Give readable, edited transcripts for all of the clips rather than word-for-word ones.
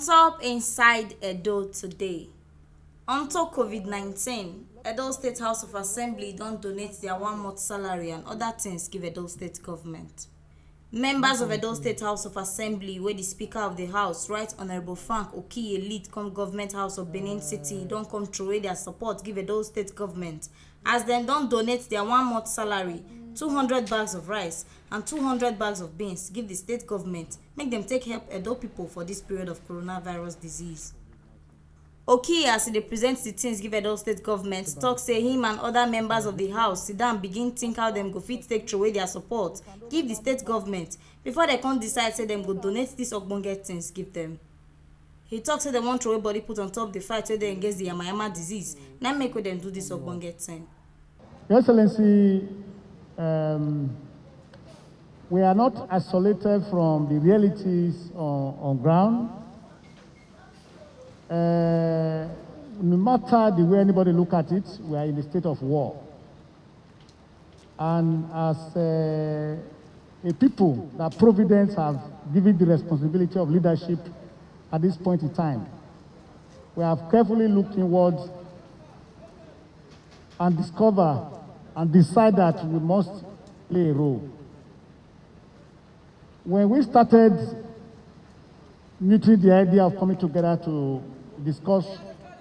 top inside Edo today. Unto COVID-19, Edo State House of Assembly don donate their 1 month salary and other things give Edo State government. Members of Edo State House of Assembly, wey the Speaker of the House, Right Honourable Frank Okiye lead come Government House of Benin City, don come throway their support give Edo State government as dem don donate their 1 month salary, 200 bags of rice and 200 bags of beans give the state government make dem take help Edo people for this period of coronavirus disease. Okiye, as e dey present the things give Edo State government, talk say him and other members of the house sit down begin think how dem go fit take throway their support give the state government before dem come decide say dem go donate dis ogbonge things give dem. He talk say dem wan throway body put on top the fight wey dey against the yamayama disease, na make wey dem do dis ogbonge thing. Your Excellency, we are not isolated from the realities on ground. No matter the way anybody look at it, we are in a state of war. And as a people that Providence have given the responsibility of leadership at this point in time, we have carefully looked inwards and discover and decide that we must play a role. When we started meeting the idea of coming together to discuss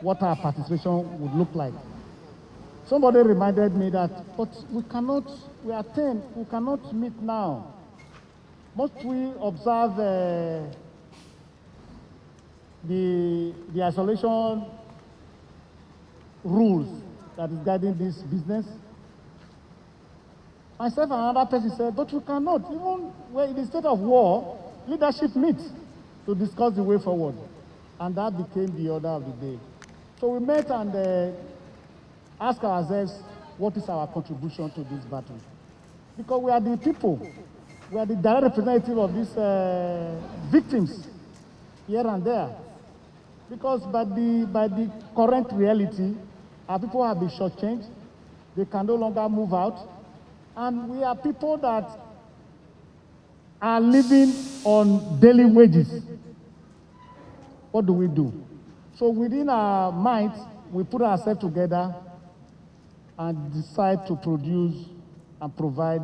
what our participation would look like, somebody reminded me that, but we cannot meet now. Must we observe the isolation rules that is guiding this business? Myself and another person said, but we cannot. Even when in the state of war, leadership meets to discuss the way forward. And that became the order of the day. So we met and asked ourselves, what is our contribution to this battle? Because we are the people, we are the direct representative of these victims here and there. Because by the current reality, our people have been shortchanged, they can no longer move out, and we are people that are living on daily wages. What do we do? So within our minds, we put ourselves together and decide to produce and provide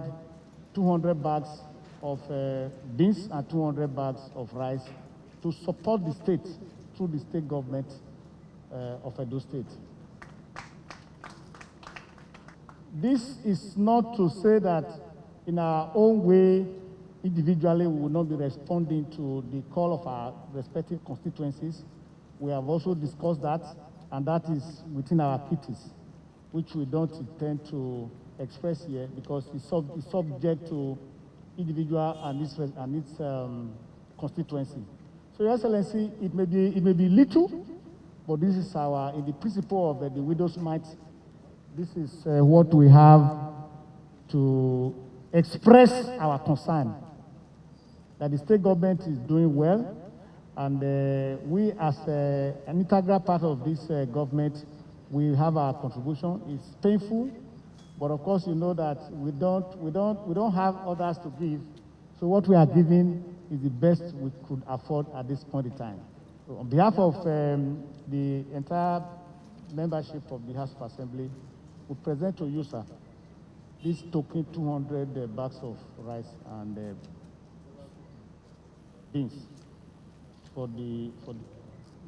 200 bags of beans and 200 bags of rice to support the state through the state government of Edo State. This is not to say that in our own way, individually, we will not be responding to the call of our respective constituencies. We have also discussed that, and that is within our PTs, which we don't intend to express here because it's subject to individual and its constituency. So, Your Excellency, it may be little, but this is in the principle of the widow's mite. This is what we have to express our concern that the state government is doing well, and we as an integral part of this government, we have our contribution. It's painful, but of course you know that we don't have others to give, so what we are giving is the best we could afford at this point in time. So on behalf of the entire membership of the House of Assembly, we present to you, sir, this token 200 bags of rice and beans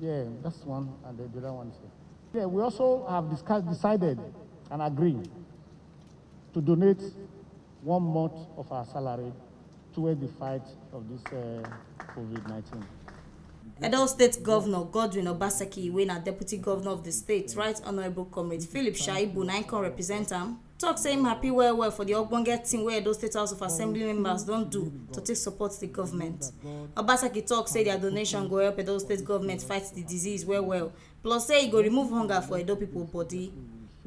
yeah, that's one, and the other one is here. Yeah, we also have decided and agreed to donate 1 month of our salary towards the fight of this COVID-19. Edo State Governor Godwin Obaseki, wey na Deputy Governor of the state, Right Honourable Comrade Philip Shaibu, na come represent am, talk say him happy well for the ogbonge thing wey Edo State House of Assembly members don do to take support the government. Obaseki talk say their donation go help Edo State government fight the disease well, plus say e go remove hunger for Edo people body.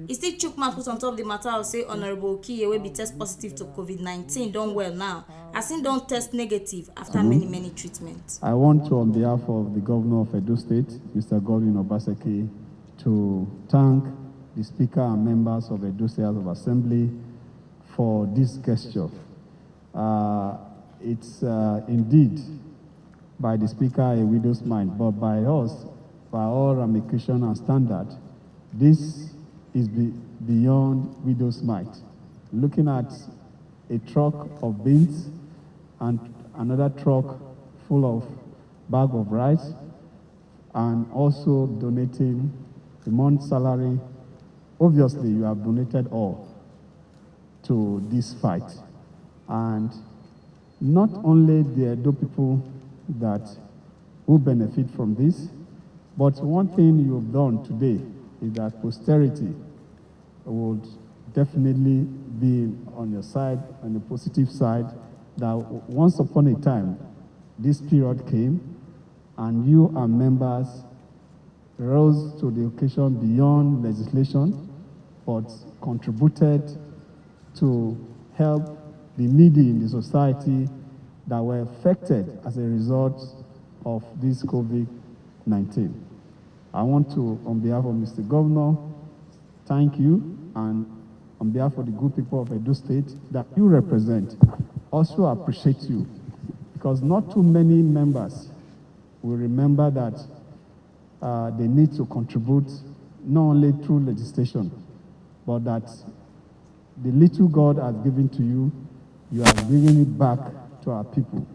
E still chook mouth put on top the matter of say Honourable Okiye wey be test positive to COVID-19 don well now, as him don test negative after many treatments. I want to, on behalf of the Governor of Edo State, Mr. Godwin Obaseki, to thank the Speaker and members of Edo State House of Assembly for this gesture. It's indeed by the speaker a widow's mite, but by us, by all ramification and standard, this is beyond widow's mite. Looking at a truck of beans and another truck full of bag of rice, and also donating a month's salary. Obviously, you have donated all to this fight. And not only the Edo people that will benefit from this, but one thing you've done today is that posterity would definitely be on your side, on the positive side, that once upon a time, this period came, and you and members rose to the occasion beyond legislation, but contributed to help the needy in the society that were affected as a result of this COVID-19. I want to, on behalf of Mr. Governor, thank you, and on behalf of the good people of Edo State that you represent, also appreciate you, because not too many members will remember that they need to contribute not only through legislation, but that the little God has given to you, you are bringing it back to our people.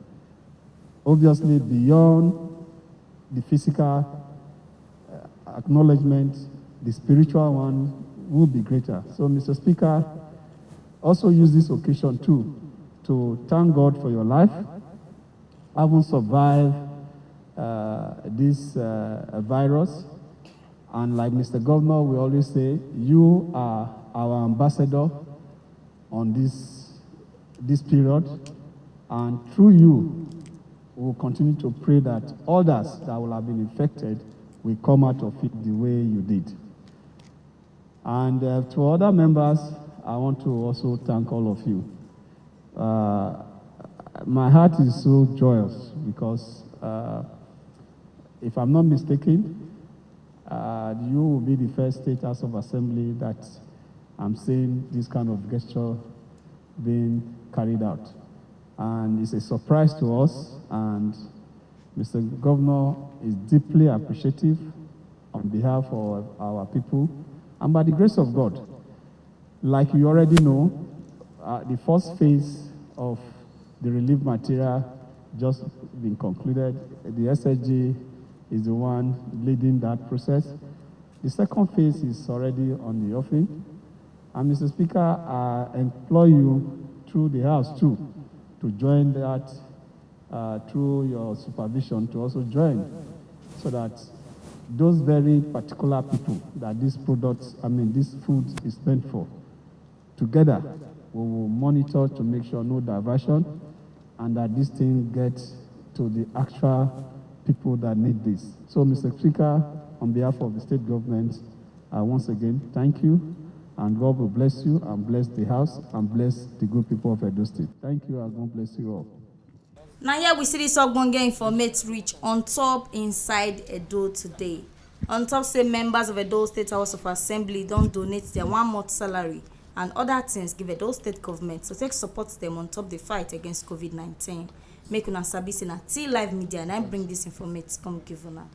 Obviously, beyond the physical acknowledgement, the spiritual one will be greater. So, Mr. Speaker, also use this occasion too to thank God for your life, having survived this virus. And like Mr. Governor, we always say, you are our ambassador on this period, and through you, we will continue to pray that others that will have been infected will come out of it the way you did. And to other members, I want to also thank all of you. My heart is so joyous because, if I'm not mistaken, you will be the first State House of Assembly that I'm seeing this kind of gesture being carried out. And it's a surprise to us, and Mr. Governor is deeply appreciative on behalf of our people, and by the grace of God. Like you already know, the first phase of the relief material just been concluded. The SSG is the one leading that process. The second phase is already on the offing. And Mr. Speaker, I implore you through the House too to join that through your supervision, to also join, so that those very particular people that this food is meant for, together we will monitor to make sure no diversion, and that this thing gets to the actual people that need this. So, Mr. Speaker, on behalf of the state government, once again, thank you, and God will bless you and bless the House and bless the good people of Edo State. Thank you, and God bless you all. Now here we see this ogbonge informate reach on top inside Edo today. On top say members of Edo State House of Assembly don't donate their 1 month salary and other things give Edo State government to take support them on top the fight against COVID-19. Make una sabi say na T Live Media and I bring this informate come give una.